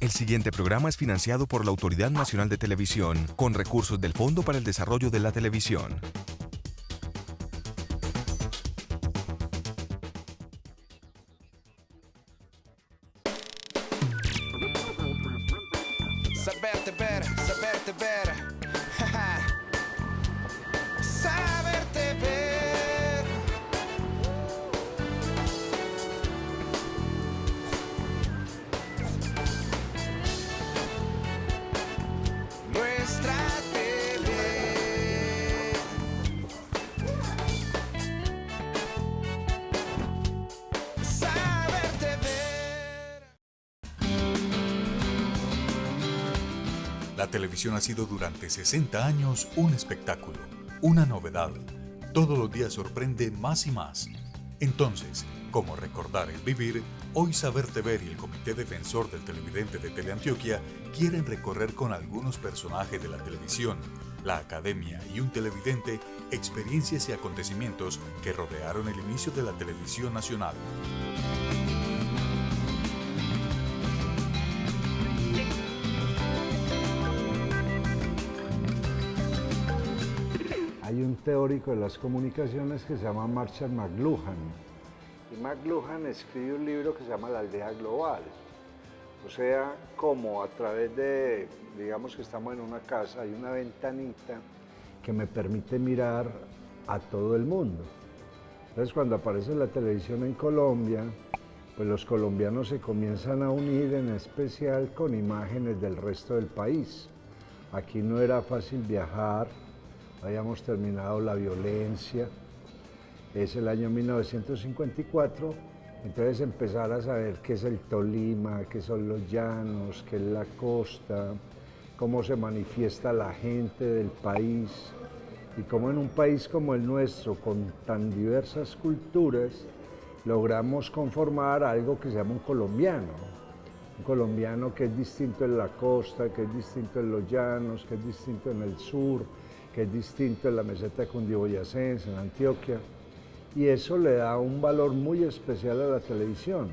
El siguiente programa es financiado por la Autoridad Nacional de Televisión, con recursos del Fondo para el Desarrollo de la Televisión. Saberte ver, saberte ver. Saberte ver. Nuestra tele. Saberte ver. La televisión ha sido durante 60 años un espectáculo, una novedad. Todos los días sorprende más y más. Entonces, como recordar es vivir, hoy Saberte Ver y el Comité Defensor del Televidente de Teleantioquia quieren recorrer con algunos personajes de la televisión, la academia y un televidente experiencias y acontecimientos que rodearon el inicio de la televisión nacional. Hay un teórico de las comunicaciones que se llama Marshall McLuhan. Y McLuhan escribe un libro que se llama La aldea global. O sea, como a través de, digamos que estamos en una casa, hay una ventanita que me permite mirar a todo el mundo. Entonces, cuando aparece la televisión en Colombia, pues los colombianos se comienzan a unir, en especial con imágenes del resto del país. Aquí no era fácil viajar. Habíamos terminado la violencia, es el año 1954, entonces empezar a saber qué es el Tolima, qué son los llanos, qué es la costa, cómo se manifiesta la gente del país y cómo en un país como el nuestro, con tan diversas culturas, logramos conformar algo que se llama un colombiano que es distinto en la costa, que es distinto en los llanos, que es distinto en el sur, que es distinto en la meseta cundiboyacense, en Antioquia, y eso le da un valor muy especial a la televisión.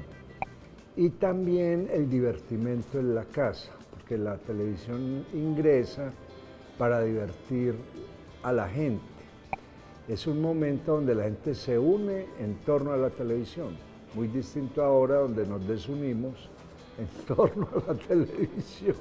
Y también el divertimento en la casa, porque la televisión ingresa para divertir a la gente. Es un momento donde la gente se une en torno a la televisión, muy distinto ahora donde nos desunimos en torno a la televisión.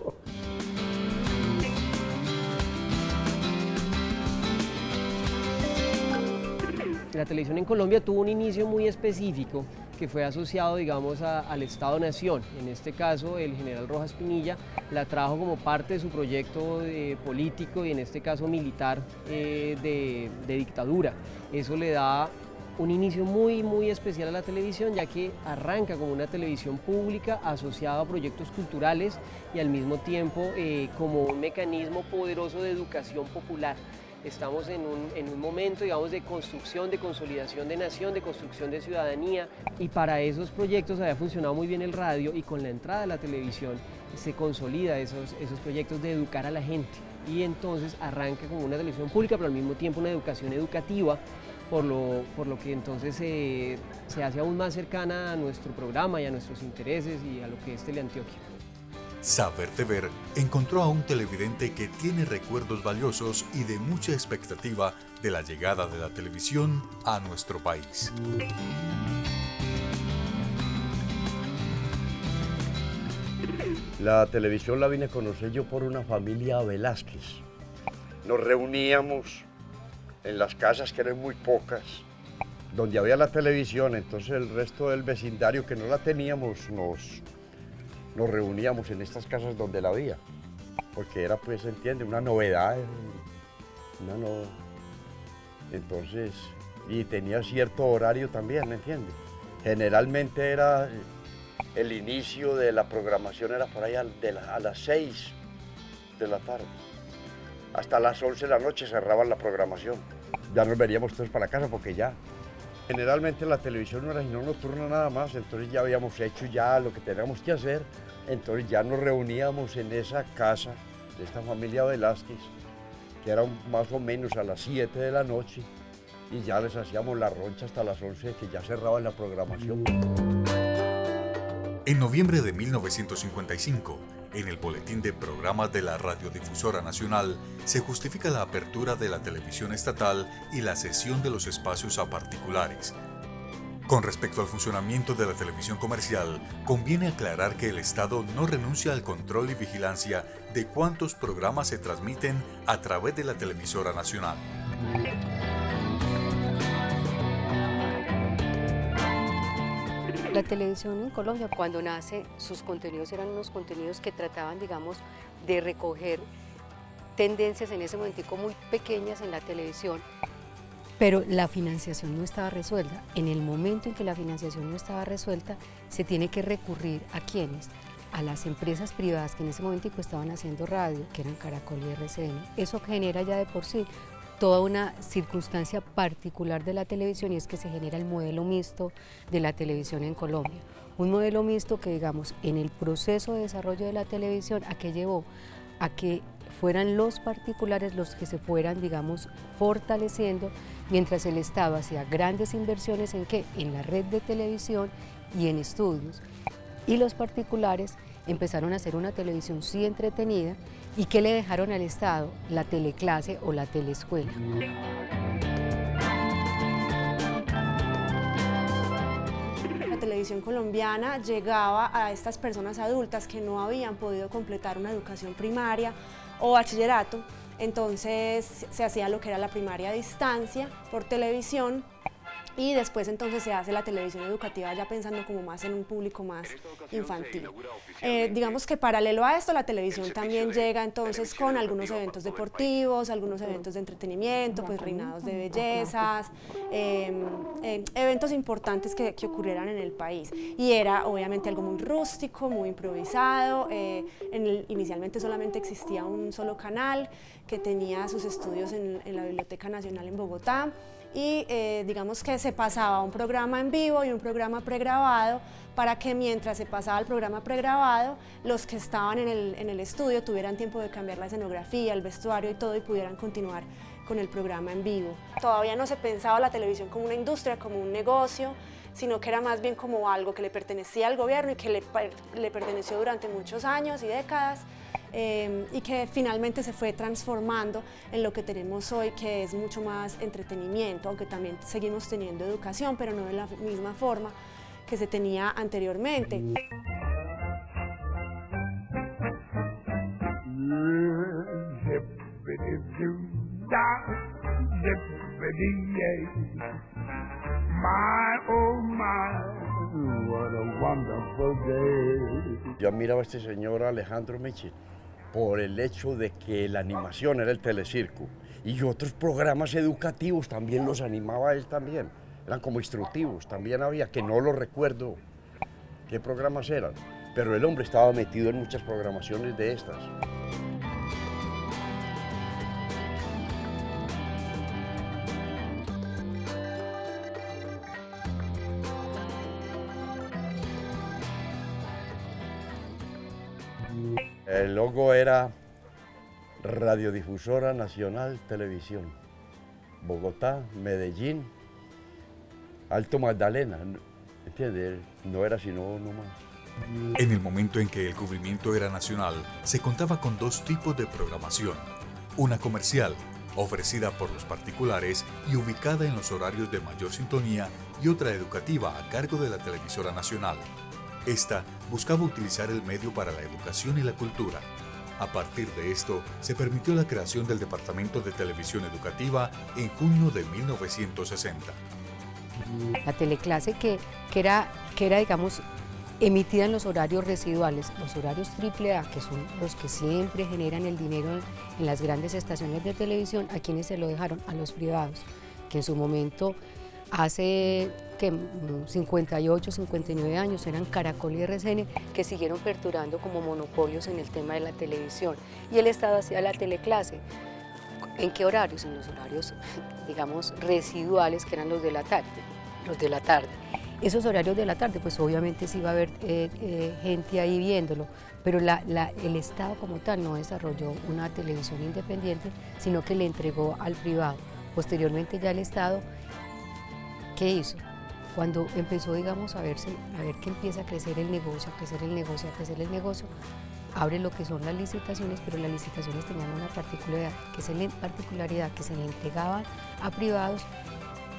La televisión en Colombia tuvo un inicio muy específico que fue asociado, digamos, al Estado-Nación. En este caso, el general Rojas Pinilla la trajo como parte de su proyecto político y en este caso militar de dictadura. Eso le da un inicio muy especial a la televisión, ya que arranca como una televisión pública asociada a proyectos culturales y al mismo tiempo como un mecanismo poderoso de educación popular. Estamos en un momento, digamos, de construcción, de consolidación de nación, de construcción de ciudadanía, y para esos proyectos había funcionado muy bien el radio, y con la entrada de la televisión se consolida esos proyectos de educar a la gente, y entonces arranca como una televisión pública, pero al mismo tiempo una educación educativa, por lo que entonces se hace aún más cercana a nuestro programa y a nuestros intereses y a lo que es Teleantioquia. Saberte Ver encontró a un televidente que tiene recuerdos valiosos y de mucha expectativa de la llegada de la televisión a nuestro país. La televisión la vine a conocer yo por una familia Velázquez. Nos reuníamos en las casas, que eran muy pocas, donde había la televisión, entonces el resto del vecindario que no la teníamos nos reuníamos en estas casas donde la había, porque era, pues, se entiende, una novedad, entonces, y tenía cierto horario también, ¿me entiende? Generalmente era, el inicio de la programación era por ahí a las 6 de la tarde, hasta las 11 de la noche cerraban la programación, ya nos veníamos todos para la casa porque ya, generalmente la televisión no era sino nocturna nada más, entonces ya habíamos hecho ya lo que teníamos que hacer, entonces ya nos reuníamos en esa casa de esta familia Velázquez, que era más o menos a las 7 de la noche, y ya les hacíamos la roncha hasta las 11, que ya cerraban la programación. En noviembre de 1955, En el boletín de programas de la Radiodifusora Nacional se justifica la apertura de la televisión estatal y la cesión de los espacios a particulares. Con respecto al funcionamiento de la televisión comercial, conviene aclarar que el Estado no renuncia al control y vigilancia de cuántos programas se transmiten a través de la televisora nacional. La televisión en Colombia, cuando nace, sus contenidos eran unos contenidos que trataban, digamos, de recoger tendencias en ese momentico muy pequeñas en la televisión, pero la financiación no estaba resuelta. En el momento en que la financiación no estaba resuelta, se tiene que recurrir a ¿quiénes? A las empresas privadas que en ese momentico estaban haciendo radio, que eran Caracol y RCN. Eso genera ya de por sí toda una circunstancia particular de la televisión, y es que se genera el modelo mixto de la televisión en Colombia. Un modelo mixto que, digamos, en el proceso de desarrollo de la televisión, ¿a qué llevó? A que fueran los particulares los que se fueran, digamos, fortaleciendo, mientras el Estado hacía grandes inversiones ¿en qué? En la red de televisión y en estudios. Y los particulares empezaron a hacer una televisión sí entretenida. ¿Y qué le dejaron al Estado? La teleclase o la teleescuela. La televisión colombiana llegaba a estas personas adultas que no habían podido completar una educación primaria o bachillerato, entonces se hacía lo que era la primaria a distancia por televisión, y después entonces se hace la televisión educativa ya pensando como más en un público más infantil. Digamos que paralelo a esto, la televisión también llega entonces con algunos eventos deportivos, algunos eventos de entretenimiento, pues reinados de bellezas, eventos importantes que ocurrieran en el país. Y era obviamente algo muy rústico, muy improvisado. Inicialmente solamente existía un solo canal que tenía sus estudios en la Biblioteca Nacional en Bogotá. Y digamos que se pasaba un programa en vivo y un programa pregrabado, para que mientras se pasaba el programa pregrabado, los que estaban en el estudio tuvieran tiempo de cambiar la escenografía, el vestuario y todo, y pudieran continuar con el programa en vivo. Todavía no se pensaba la televisión como una industria, como un negocio, sino que era más bien como algo que le pertenecía al gobierno y que le perteneció durante muchos años y décadas. Y que finalmente se fue transformando en lo que tenemos hoy, que es mucho más entretenimiento, aunque también seguimos teniendo educación, pero no de la misma forma que se tenía anteriormente. Yo admiraba a este señor Alejandro Michel por el hecho de que la animación era el telecirco, y otros programas educativos también los animaba él también, eran como instructivos, también había, que no lo recuerdo qué programas eran, pero el hombre estaba metido en muchas programaciones de estas. El logo era Radiodifusora Nacional Televisión, Bogotá, Medellín, Alto Magdalena, ¿entiendes? No era sino uno más. En el momento en que el cubrimiento era nacional, se contaba con dos tipos de programación: una comercial, ofrecida por los particulares y ubicada en los horarios de mayor sintonía, y otra educativa a cargo de la televisora nacional. Esta buscaba utilizar el medio para la educación y la cultura. A partir de esto, se permitió la creación del Departamento de Televisión Educativa en junio de 1960. La teleclase que era, digamos, emitida en los horarios residuales, los horarios AAA, que son los que siempre generan el dinero en las grandes estaciones de televisión, ¿a quienes se lo dejaron? A los privados, que en su momento, hace 58, 59 años, eran Caracol y RCN, que siguieron perdurando como monopolios en el tema de la televisión. Y el Estado hacía la teleclase. ¿En qué horarios? En los horarios, digamos, residuales, que eran los de la tarde. Esos horarios de la tarde, pues obviamente sí iba a haber gente ahí viéndolo, pero el Estado como tal no desarrolló una televisión independiente, sino que le entregó al privado. Posteriormente ya el Estado, ¿qué hizo? Cuando empezó, digamos, a ver que empieza a crecer el negocio, abre lo que son las licitaciones, pero las licitaciones tenían una particularidad que se le entregaban a privados,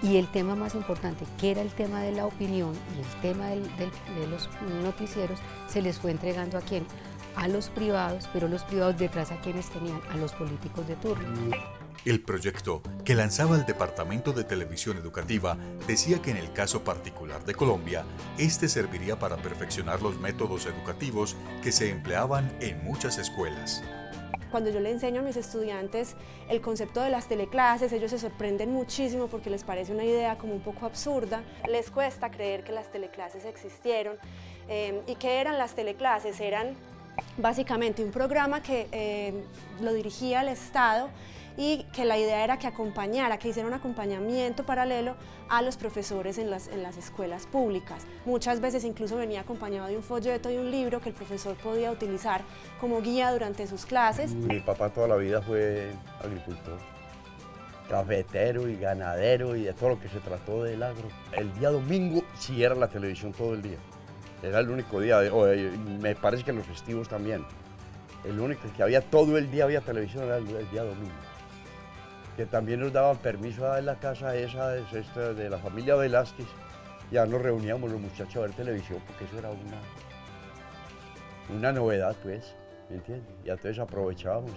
y el tema más importante, que era el tema de la opinión y el tema de los noticieros, se les fue entregando a quién, a los privados, pero los privados detrás a quienes tenían, a los políticos de turno. El proyecto que lanzaba el Departamento de Televisión Educativa decía que en el caso particular de Colombia, este serviría para perfeccionar los métodos educativos que se empleaban en muchas escuelas. Cuando yo le enseño a mis estudiantes el concepto de las teleclases, ellos se sorprenden muchísimo porque les parece una idea como un poco absurda. Les cuesta creer que las teleclases existieron. ¿Y qué eran las teleclases? Eran básicamente un programa que lo dirigía el Estado y que la idea era que acompañara, que hiciera un acompañamiento paralelo a los profesores en las escuelas públicas. Muchas veces incluso venía acompañado de un folleto y un libro que el profesor podía utilizar como guía durante sus clases. Mi papá toda la vida fue agricultor, cafetero y ganadero y de todo lo que se trató del agro. El día domingo sí era la televisión todo el día. Era el único día, me parece que los festivos también. El único que había todo el día había televisión era el día domingo. Que también nos daban permiso en la casa esta de la familia Velázquez. Ya nos reuníamos los muchachos a ver televisión porque eso era una novedad, pues, ¿me entiendes? Y entonces aprovechábamos.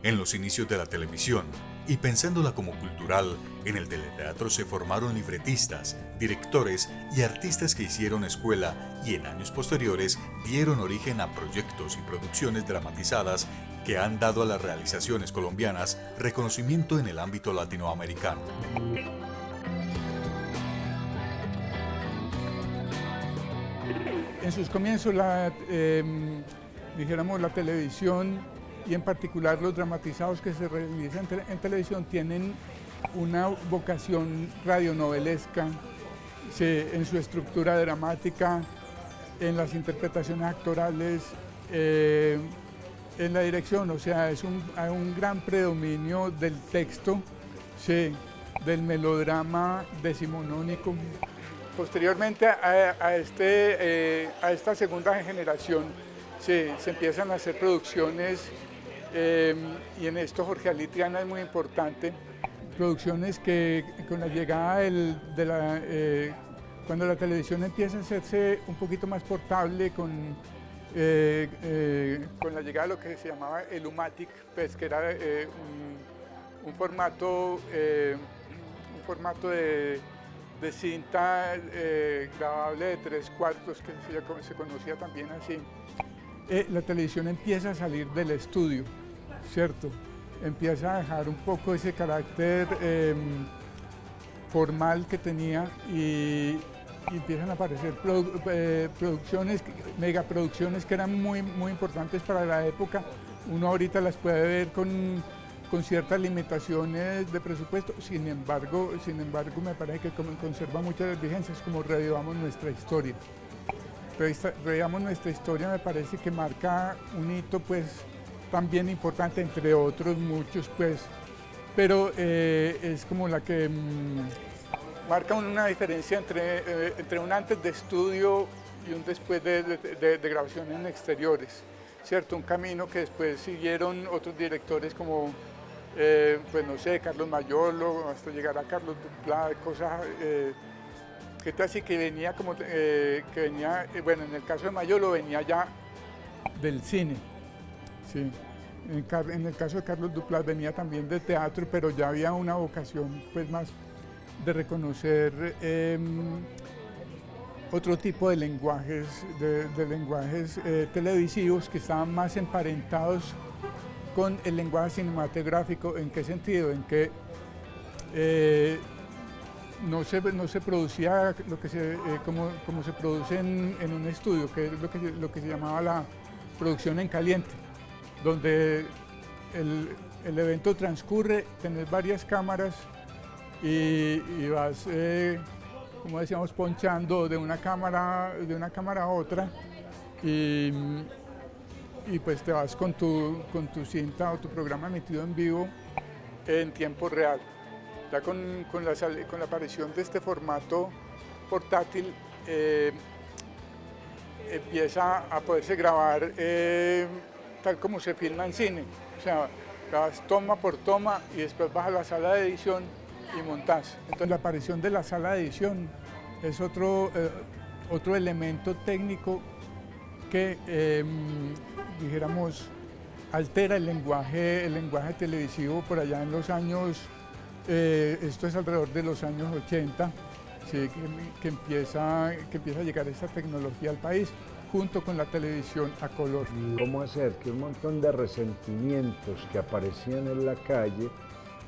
En los inicios de la televisión, y pensándola como cultural, en el teleteatro se formaron libretistas, directores y artistas que hicieron escuela y en años posteriores dieron origen a proyectos y producciones dramatizadas que han dado a las realizaciones colombianas reconocimiento en el ámbito latinoamericano. En sus comienzos, dijéramos, la televisión y en particular los dramatizados que se realizan en televisión tienen una vocación radionovelesca en su estructura dramática, en las interpretaciones actorales, en la dirección, o sea, hay un gran predominio del texto, sí, del melodrama decimonónico. Posteriormente a esta segunda generación se empiezan a hacer producciones y en esto Jorge Ali Triana es muy importante, producciones que con la llegada cuando la televisión empieza a hacerse un poquito más portable con la llegada de lo que se llamaba el Umatic, pues, que era un formato de cinta grabable de 3/4, que se conocía también así. La televisión empieza a salir del estudio, ¿cierto? Empieza a dejar un poco ese carácter formal que tenía y empiezan a aparecer megaproducciones que eran muy, muy importantes para la época. Uno ahorita las puede ver con ciertas limitaciones de presupuesto, sin embargo me parece que conserva muchas vigencias, como Revivamos Nuestra Historia. Revivamos Nuestra Historia me parece que marca un hito, pues, también importante, entre otros muchos, pues, pero es como la que marca una diferencia entre un antes de estudio y un después de grabación en exteriores, ¿cierto? Un camino que después siguieron otros directores como, pues no sé, Carlos Mayolo, hasta llegar a Carlos Duplá, cosas que así que venía como, bueno, en el caso de Mayolo venía ya del cine, sí. En el caso de Carlos Duplá venía también de teatro, pero ya había una vocación, pues, más de reconocer otro tipo de lenguajes, televisivos que estaban más emparentados con el lenguaje cinematográfico. ¿En qué sentido? En que no se producía como se produce en un estudio, que es lo que se llamaba la producción en caliente, donde el evento transcurre, tenés varias cámaras y vas, como decíamos, ponchando de una cámara a otra y pues te vas con tu cinta o tu programa emitido en vivo en tiempo real. Ya con la aparición de este formato portátil, empieza a poderse grabar tal como se filma en cine. O sea, grabas toma por toma y después vas a la sala de edición y montás. Entonces la aparición de la sala de edición es otro elemento técnico que, dijéramos, altera el lenguaje televisivo por allá en los años, esto es alrededor de los años 80, ¿sí? que empieza a llegar esta tecnología al país, junto con la televisión a color. ¿Cómo hacer que un montón de resentimientos que aparecían en la calle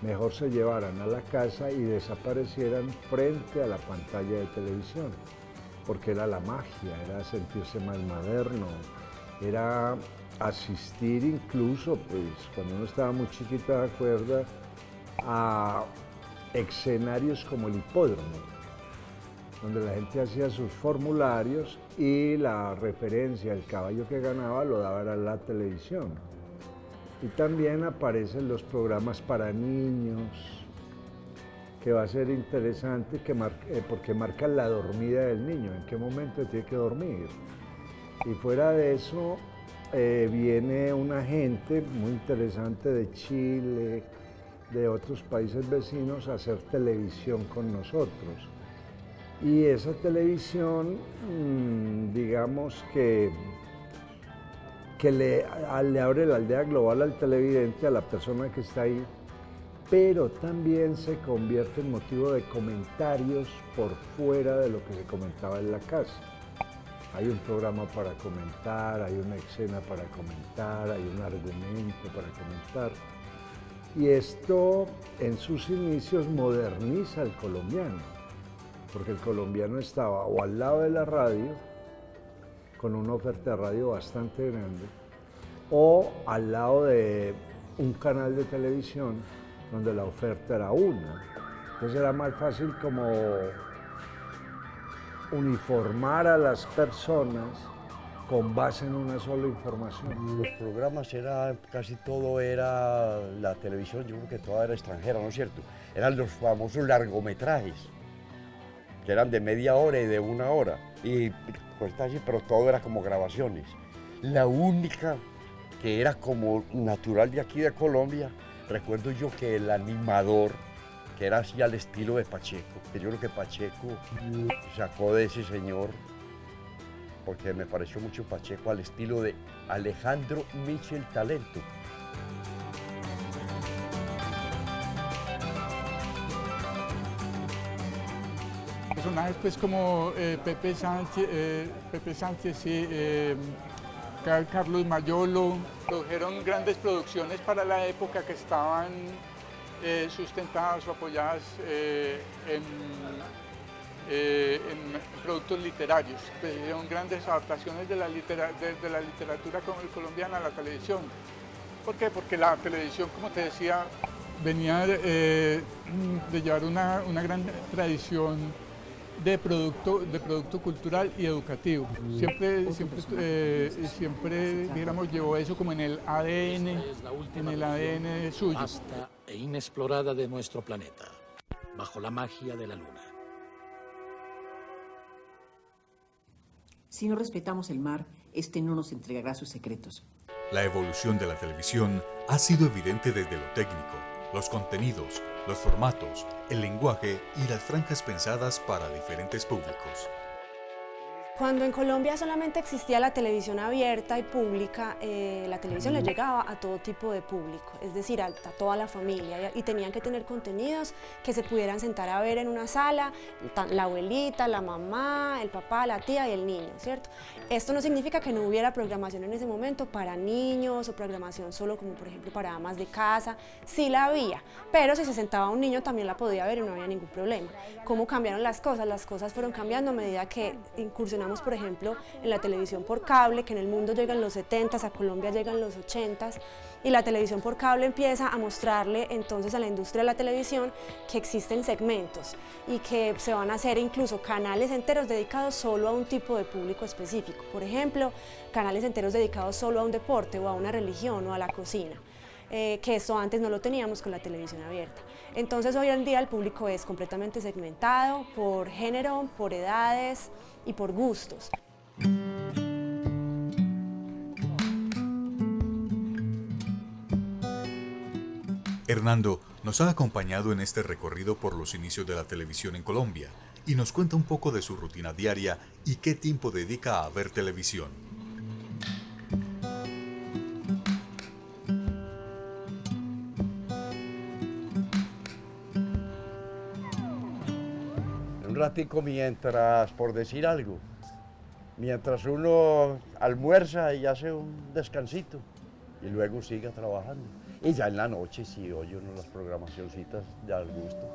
mejor se llevaran a la casa y desaparecieran frente a la pantalla de televisión? Porque era la magia, era sentirse más moderno, era asistir incluso, pues cuando uno estaba muy chiquita, ¿de acuerdo?, a escenarios como el hipódromo, donde la gente hacía sus formularios y la referencia, el caballo que ganaba lo daba a la televisión. Y también aparecen los programas para niños, que va a ser interesante porque marcan la dormida del niño, en qué momento tiene que dormir. Y fuera de eso, viene una gente muy interesante de Chile, de otros países vecinos, a hacer televisión con nosotros. Y esa televisión, digamos que le abre la aldea global al televidente, a la persona que está ahí, pero también se convierte en motivo de comentarios por fuera de lo que se comentaba en la casa. Hay un programa para comentar, hay una escena para comentar, hay un argumento para comentar. Y esto en sus inicios moderniza al colombiano, porque el colombiano estaba o al lado de la radio, con una oferta de radio bastante grande, o al lado de un canal de televisión donde la oferta era una. Entonces era más fácil como uniformar a las personas con base en una sola información. Los programas casi todo era la televisión, yo creo que toda era extranjera, ¿no es cierto? Eran los famosos largometrajes, que eran de media hora y de 1 hora, y pues así, pero todo era como grabaciones. La única que era como natural de aquí de Colombia, recuerdo yo que el animador, que era así al estilo de Pacheco, que yo creo que Pacheco sacó de ese señor, porque me pareció mucho Pacheco al estilo de Alejandro Michel Talento. Personajes pues como Pepe Sánchez, sí, Carlos Mayolo, produjeron grandes producciones para la época que estaban sustentadas o apoyadas en productos literarios. Pues, hicieron grandes adaptaciones de la literatura colombiana a la televisión. ¿Por qué? Porque la televisión, como te decía, venía de llevar una gran tradición de producto cultural y educativo. Siempre digamos, llevó eso como en el ADN suyo. Vasta e inexplorada de nuestro planeta, bajo la magia de la luna. Si no respetamos el mar, este no nos entregará sus secretos. La evolución de la televisión ha sido evidente desde lo técnico, los contenidos, los formatos, el lenguaje y las franjas pensadas para diferentes públicos. Cuando en Colombia solamente existía la televisión abierta y pública, la televisión le llegaba a todo tipo de público, es decir, a toda la familia, y tenían que tener contenidos que se pudieran sentar a ver en una sala, la abuelita, la mamá, el papá, la tía y el niño, ¿cierto? Esto no significa que no hubiera programación en ese momento para niños o programación solo como por ejemplo para amas de casa, sí la había, pero si se sentaba un niño también la podía ver y no había ningún problema. ¿Cómo cambiaron las cosas? Las cosas fueron cambiando a medida que incursionamos, por ejemplo, en la televisión por cable, que en el mundo llega en los 70s, a Colombia llega en los 80s, y la televisión por cable empieza a mostrarle entonces a la industria de la televisión que existen segmentos y que se van a hacer incluso canales enteros dedicados solo a un tipo de público específico. Por ejemplo, canales enteros dedicados solo a un deporte o a una religión o a la cocina. Que eso antes no lo teníamos con la televisión abierta. Entonces hoy en día el público es completamente segmentado por género, por edades y por gustos. Hernando nos ha acompañado en este recorrido por los inicios de la televisión en Colombia y nos cuenta un poco de su rutina diaria y qué tiempo dedica a ver televisión. Un ratico mientras, por decir algo, mientras uno almuerza y hace un descansito y luego sigue trabajando. Y ya en la noche sí oye uno las programacioncitas de al gusto.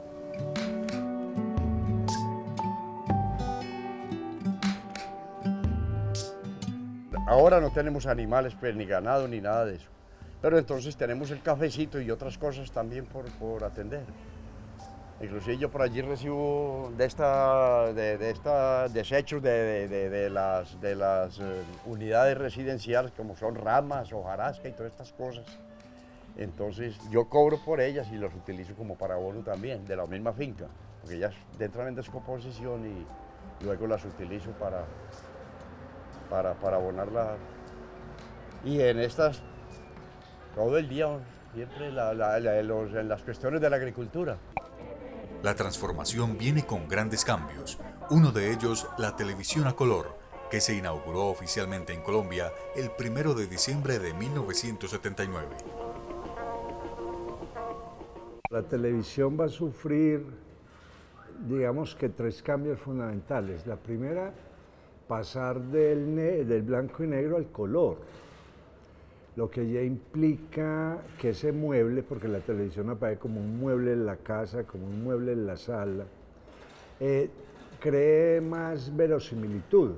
Ahora no tenemos animales, pues, ni ganado, ni nada de eso. Pero entonces tenemos el cafecito y otras cosas también por atender. Inclusive yo por allí recibo desechos de las unidades residenciales, como son ramas, hojarasca y todas estas cosas. Entonces yo cobro por ellas y las utilizo como para abono también, de la misma finca, porque ellas entran en descomposición y luego las utilizo para abonarla. Y en estas, todo el día, siempre en las cuestiones de la agricultura. La transformación viene con grandes cambios, uno de ellos la televisión a color, que se inauguró oficialmente en Colombia el 1 de diciembre de 1979. La televisión va a sufrir, digamos que 3 cambios fundamentales. La primera, pasar del blanco y negro al color, lo que ya implica que ese mueble, porque la televisión aparece como un mueble en la casa, como un mueble en la sala, cree más verosimilitud.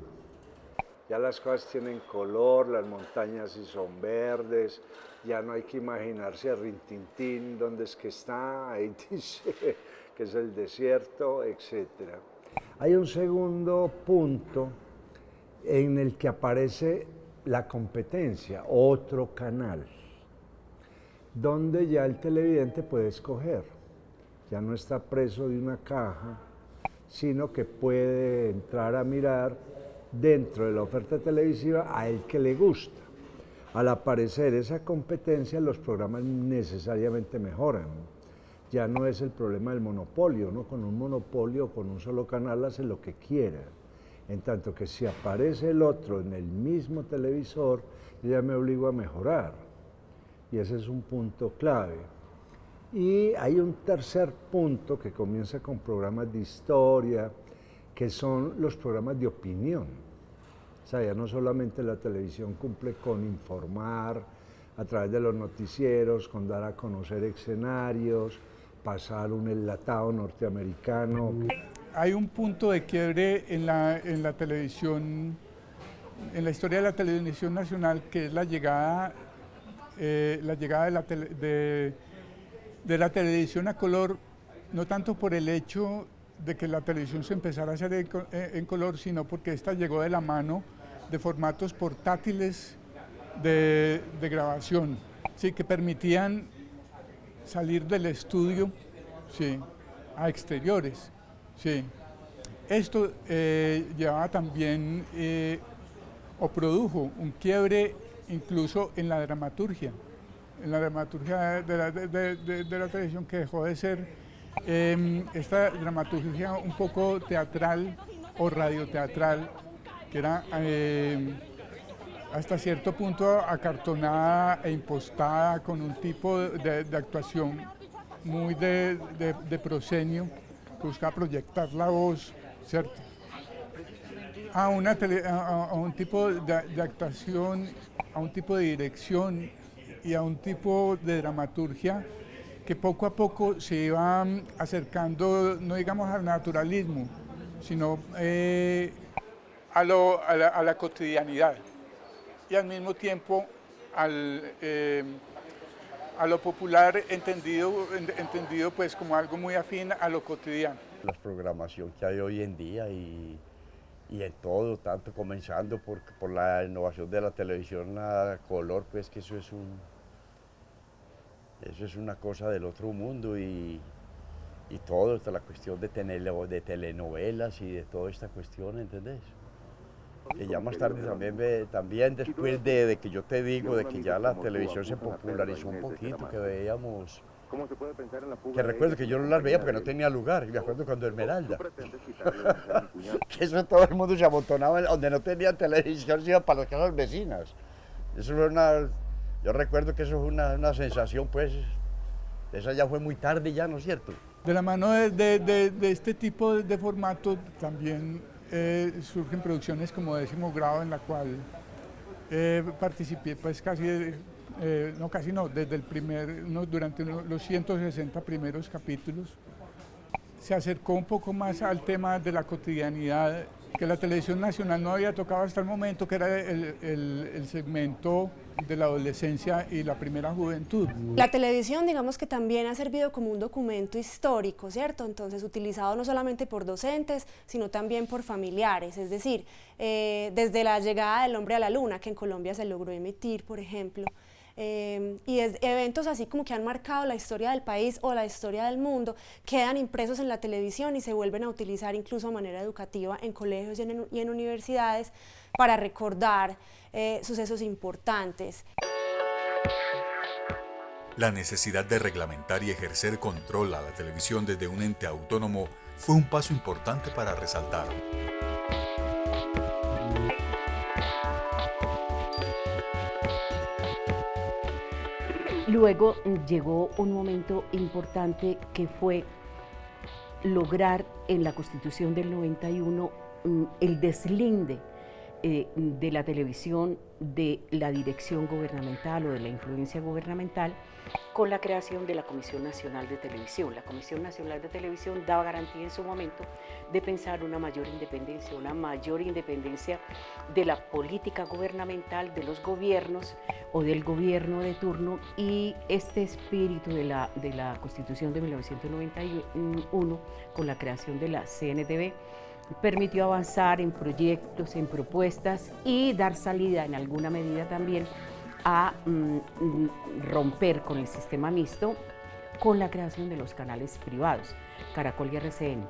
Ya las cosas tienen color, las montañas sí son verdes, ya no hay que imaginarse a Rintintín dónde es que está, ahí dice que es el desierto, etc. Hay un segundo punto en el que aparece la competencia, otro canal, donde ya el televidente puede escoger, ya no está preso de una caja, sino que puede entrar a mirar dentro de la oferta televisiva a el que le gusta. Al aparecer esa competencia, los programas necesariamente mejoran. Ya no es el problema del monopolio, ¿no? Con un monopolio, con un solo canal, hace lo que quiera. En tanto que si aparece el otro en el mismo televisor, yo ya me obligo a mejorar. Y ese es un punto clave. Y hay un tercer punto que comienza con programas de historia, que son los programas de opinión. O sea, ya no solamente la televisión cumple con informar a través de los noticieros, con dar a conocer escenarios, pasar un enlatado norteamericano. Hay un punto de quiebre en la televisión, en la historia de la televisión nacional, que es la llegada de la televisión a color, no tanto por el hecho de que la televisión se empezara a hacer en color, sino porque esta llegó de la mano de formatos portátiles de grabación, ¿sí? Que permitían salir del estudio, ¿sí? A exteriores. Sí, esto llevaba también o produjo un quiebre incluso en la dramaturgia de la televisión, que dejó de ser esta dramaturgia un poco teatral o radioteatral, que era hasta cierto punto acartonada e impostada, con un tipo de actuación muy de proscenio, que buscaba proyectar la voz, ¿cierto? A un tipo de actuación, a un tipo de dirección y a un tipo de dramaturgia que poco a poco se iba acercando, no digamos al naturalismo, sino a la cotidianidad, y al mismo tiempo a lo popular entendido pues como algo muy afín a lo cotidiano. La programación que hay hoy en día y en todo, tanto comenzando por la innovación de la televisión a color, pues que eso es una cosa del otro mundo, y todo, hasta la cuestión de telenovelas y de toda esta cuestión, ¿entendés? Y ya más tarde también después de que yo te digo de que ya la televisión se popularizó un poquito, que veíamos Que recuerdo que yo no las veía porque no tenía lugar, y me acuerdo cuando Esmeralda. Que eso todo el mundo se amontonaba, donde no tenía televisión, se iba para las casas vecinas. Eso fue yo recuerdo que eso fue una sensación, pues, esa ya fue muy tarde ya, ¿no es cierto? De la mano de este tipo de formato también surgen producciones como Décimo Grado, en la cual participé pues desde el durante los 160 primeros capítulos. Se acercó un poco más al tema de la cotidianidad que la televisión nacional no había tocado hasta el momento, que era el segmento de la adolescencia y la primera juventud. La televisión, digamos que también ha servido como un documento histórico, ¿cierto? Entonces, utilizado no solamente por docentes, sino también por familiares, es decir, desde la llegada del hombre a la luna, que en Colombia se logró emitir, por ejemplo, y eventos así como que han marcado la historia del país o la historia del mundo, quedan impresos en la televisión y se vuelven a utilizar incluso de manera educativa en colegios y en universidades para recordar sucesos importantes. La necesidad de reglamentar y ejercer control a la televisión desde un ente autónomo fue un paso importante para resaltar. Luego llegó un momento importante que fue lograr en la Constitución del 91 el deslinde de la televisión de la dirección gubernamental o de la influencia gubernamental con la creación de la Comisión Nacional de Televisión. La Comisión Nacional de Televisión daba garantía en su momento de pensar una mayor independencia de la política gubernamental, de los gobiernos o del gobierno de turno, y este espíritu de la Constitución de 1991 con la creación de la CNTV permitió avanzar en proyectos, en propuestas y dar salida en alguna medida también a romper con el sistema mixto con la creación de los canales privados, Caracol y RCN.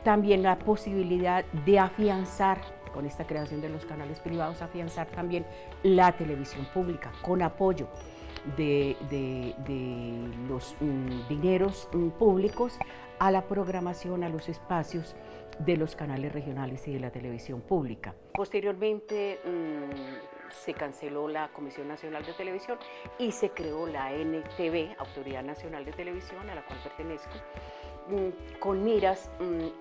También la posibilidad de afianzar, con esta creación de los canales privados, afianzar también la televisión pública con apoyo de los dineros públicos a la programación, a los espacios de los canales regionales y de la televisión pública. Posteriormente se canceló la Comisión Nacional de Televisión y se creó la NTV, Autoridad Nacional de Televisión, a la cual pertenezco, con miras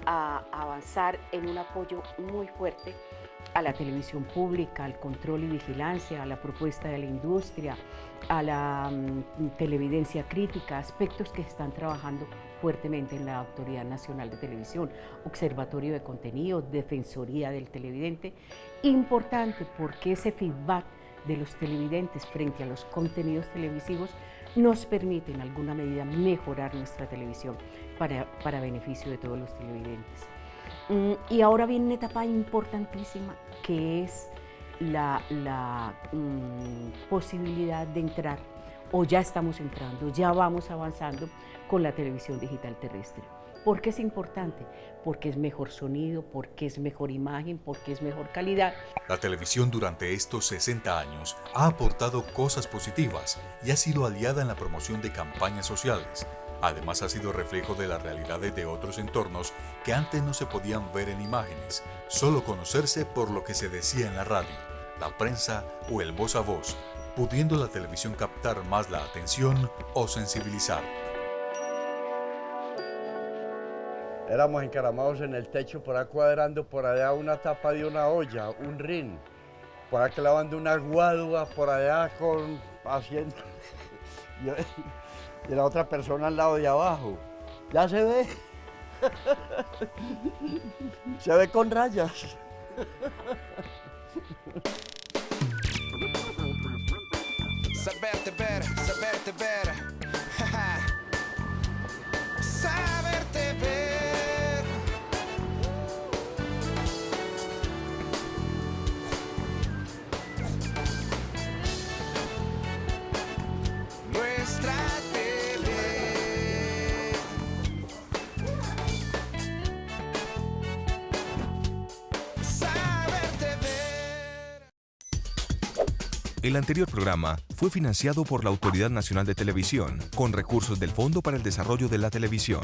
a avanzar en un apoyo muy fuerte a la televisión pública, al control y vigilancia, a la propuesta de la industria, a la televidencia crítica, aspectos que están trabajando fuertemente en la Autoridad Nacional de Televisión, Observatorio de Contenido, Defensoría del Televidente. Importante porque ese feedback de los televidentes frente a los contenidos televisivos nos permite en alguna medida mejorar nuestra televisión para beneficio de todos los televidentes. Y ahora viene una etapa importantísima que es la posibilidad de entrar, o ya estamos entrando, ya vamos avanzando con la televisión digital terrestre. ¿Por qué es importante? Porque es mejor sonido, porque es mejor imagen, porque es mejor calidad. La televisión durante estos 60 años ha aportado cosas positivas y ha sido aliada en la promoción de campañas sociales. Además, ha sido reflejo de las realidades de otros entornos que antes no se podían ver en imágenes, solo conocerse por lo que se decía en la radio, la prensa o el voz a voz, pudiendo la televisión captar más la atención o sensibilizar. Éramos encaramados en el techo, por ahí cuadrando por allá una tapa de una olla, un rin, por ahí clavando una guadua, por allá haciendo... y la otra persona al lado de abajo. ¿Ya se ve? Se ve con rayas. Saberte ver, saberte ver. Saberte ver. Nuestra El anterior programa fue financiado por la Autoridad Nacional de Televisión con recursos del Fondo para el Desarrollo de la Televisión.